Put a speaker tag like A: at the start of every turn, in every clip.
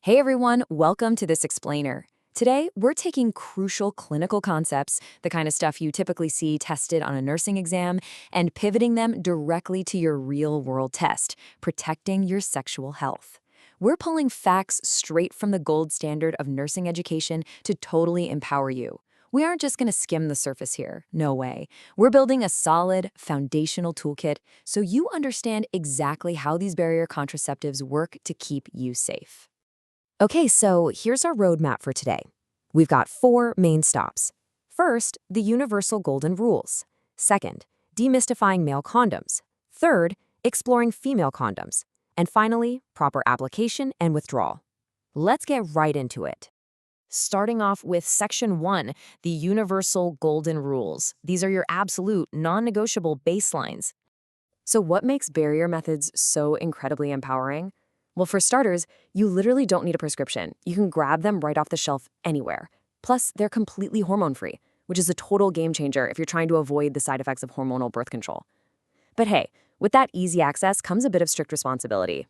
A: Hey everyone, welcome to this explainer. Today, we're taking crucial clinical concepts, the kind of stuff you typically see tested on a nursing exam, and pivoting them directly to your real-world test, protecting your sexual health. We're pulling facts straight from the gold standard of nursing education to totally empower you. We aren't just going to skim the surface here, no way. We're building a solid, foundational toolkit so you understand exactly how these barrier contraceptives work to keep you safe. Okay, so here's our roadmap for today. We've got 4 main stops. First, the universal golden rules. Second, demystifying male condoms. Third, exploring female condoms. And finally, proper application and withdrawal. Let's get right into it. Starting off with Section 1, the universal golden rules. These are your absolute, non-negotiable baselines. So what makes barrier methods so incredibly empowering? Well, for starters, you literally don't need a prescription. You can grab them right off the shelf anywhere. Plus, they're completely hormone-free, which is a total game changer if you're trying to avoid the side effects of hormonal birth control. But hey, with that easy access comes a bit of strict responsibility.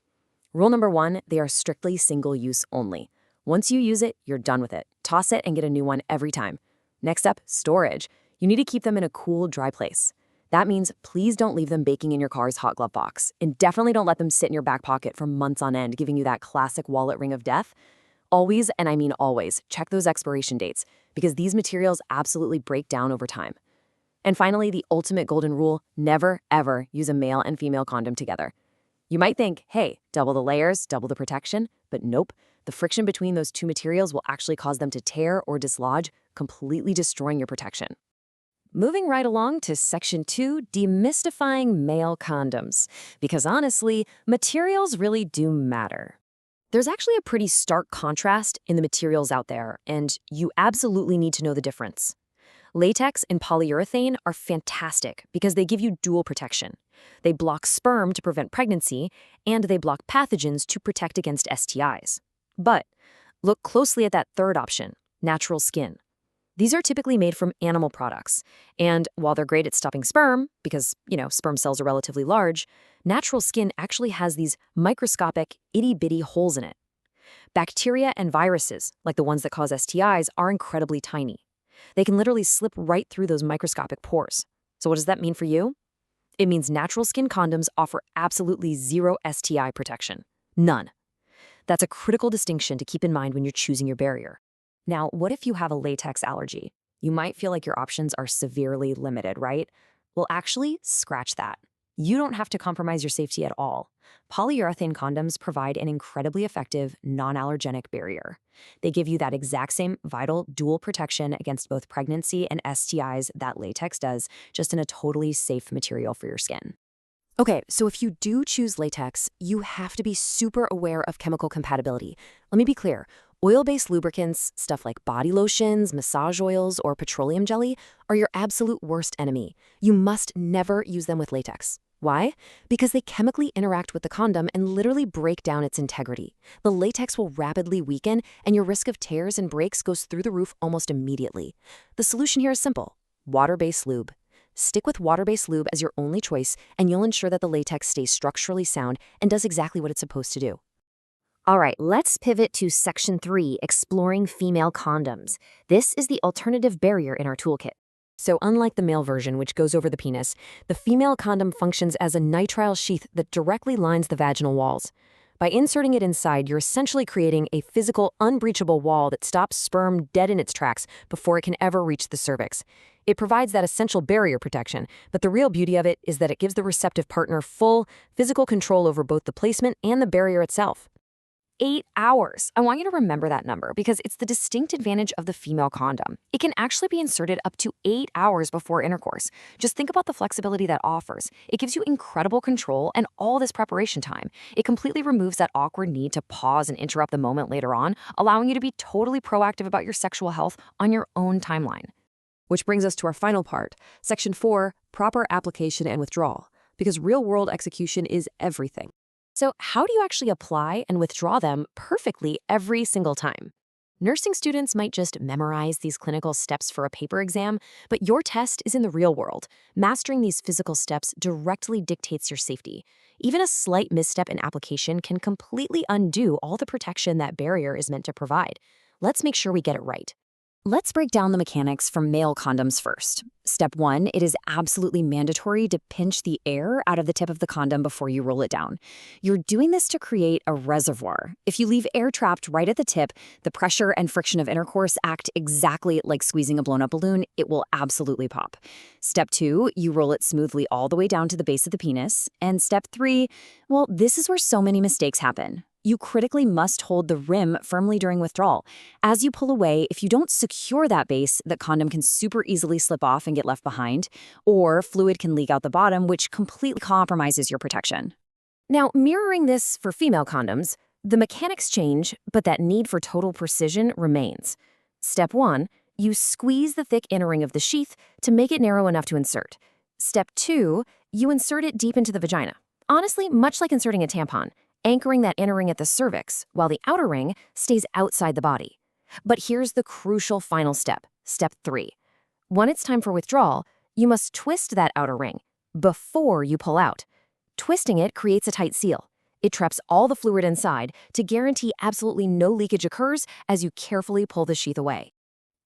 A: Rule number 1, they are strictly single-use only. Once you use it, you're done with it. Toss it and get a new one every time. Next up, storage. You need to keep them in a cool, dry place. That means please don't leave them baking in your car's hot glove box. And definitely don't let them sit in your back pocket for months on end, giving you that classic wallet ring of death. Always, and I mean always, check those expiration dates, because these materials absolutely break down over time. And finally, the ultimate golden rule, never, ever use a male and female condom together. You might think, hey, double the layers, double the protection, but nope. The friction between those two materials will actually cause them to tear or dislodge, completely destroying your protection. Moving right along to Section 2, demystifying male condoms. Because honestly, materials really do matter. There's actually a pretty stark contrast in the materials out there, and you absolutely need to know the difference. Latex and polyurethane are fantastic because they give you dual protection. They block sperm to prevent pregnancy, and they block pathogens to protect against STIs. But look closely at that third option, natural skin. These are typically made from animal products, and while they're great at stopping sperm, because, sperm cells are relatively large, natural skin actually has these microscopic, itty-bitty holes in it. Bacteria and viruses, like the ones that cause STIs, are incredibly tiny. They can literally slip right through those microscopic pores. So what does that mean for you? It means natural skin condoms offer absolutely zero STI protection. None. That's a critical distinction to keep in mind when you're choosing your barrier. Now, what if you have a latex allergy? You might feel like your options are severely limited, right? Well, actually, scratch that. You don't have to compromise your safety at all. Polyurethane condoms provide an incredibly effective, non-allergenic barrier. They give you that exact same vital dual protection against both pregnancy and STIs that latex does, just in a totally safe material for your skin. Okay, so if you do choose latex, you have to be super aware of chemical compatibility. Let me be clear. Oil-based lubricants, stuff like body lotions, massage oils, or petroleum jelly, are your absolute worst enemy. You must never use them with latex. Why? Because they chemically interact with the condom and literally break down its integrity. The latex will rapidly weaken, and your risk of tears and breaks goes through the roof almost immediately. The solution here is simple: water-based lube. Stick with water-based lube as your only choice, and you'll ensure that the latex stays structurally sound and does exactly what it's supposed to do. All right, let's pivot to Section 3, exploring female condoms. This is the alternative barrier in our toolkit. So unlike the male version, which goes over the penis, the female condom functions as a nitrile sheath that directly lines the vaginal walls. By inserting it inside, you're essentially creating a physical, unbreachable wall that stops sperm dead in its tracks before it can ever reach the cervix. It provides that essential barrier protection, but the real beauty of it is that it gives the receptive partner full, physical control over both the placement and the barrier itself. 8 hours. I want you to remember that number because it's the distinct advantage of the female condom. It can actually be inserted up to 8 hours before intercourse. Just think about the flexibility that offers. It gives you incredible control and all this preparation time. It completely removes that awkward need to pause and interrupt the moment later on, allowing you to be totally proactive about your sexual health on your own timeline. Which brings us to our final part, Section 4, proper application and withdrawal, because real-world execution is everything. So how do you actually apply and withdraw them perfectly every single time? Nursing students might just memorize these clinical steps for a paper exam, but your test is in the real world. Mastering these physical steps directly dictates your safety. Even a slight misstep in application can completely undo all the protection that Barrier is meant to provide. Let's make sure we get it right. Let's break down the mechanics from male condoms first. Step 1, it is absolutely mandatory to pinch the air out of the tip of the condom before you roll it down. You're doing this to create a reservoir. If you leave air trapped right at the tip, the pressure and friction of intercourse act exactly like squeezing a blown-up balloon. It will absolutely pop. Step 2, you roll it smoothly all the way down to the base of the penis. And step 3, well, this is where so many mistakes happen. You critically must hold the rim firmly during withdrawal. As you pull away, if you don't secure that base, the condom can super easily slip off and get left behind, or fluid can leak out the bottom, which completely compromises your protection. Now, mirroring this for female condoms, the mechanics change, but that need for total precision remains. Step 1, you squeeze the thick inner ring of the sheath to make it narrow enough to insert. Step 2, you insert it deep into the vagina. Honestly, much like inserting a tampon, anchoring that inner ring at the cervix, while the outer ring stays outside the body. But here's the crucial final step, step 3. When it's time for withdrawal, you must twist that outer ring before you pull out. Twisting it creates a tight seal. It traps all the fluid inside to guarantee absolutely no leakage occurs as you carefully pull the sheath away.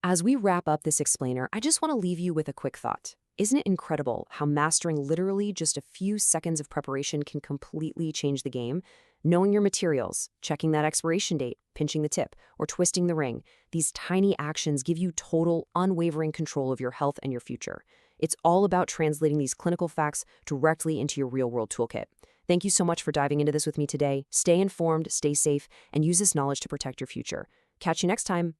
A: As we wrap up this explainer, I just want to leave you with a quick thought. Isn't it incredible how mastering literally just a few seconds of preparation can completely change the game? Knowing your materials, checking that expiration date, pinching the tip, or twisting the ring, these tiny actions give you total, unwavering control of your health and your future. It's all about translating these clinical facts directly into your real-world toolkit. Thank you so much for diving into this with me today. Stay informed, stay safe, and use this knowledge to protect your future. Catch you next time.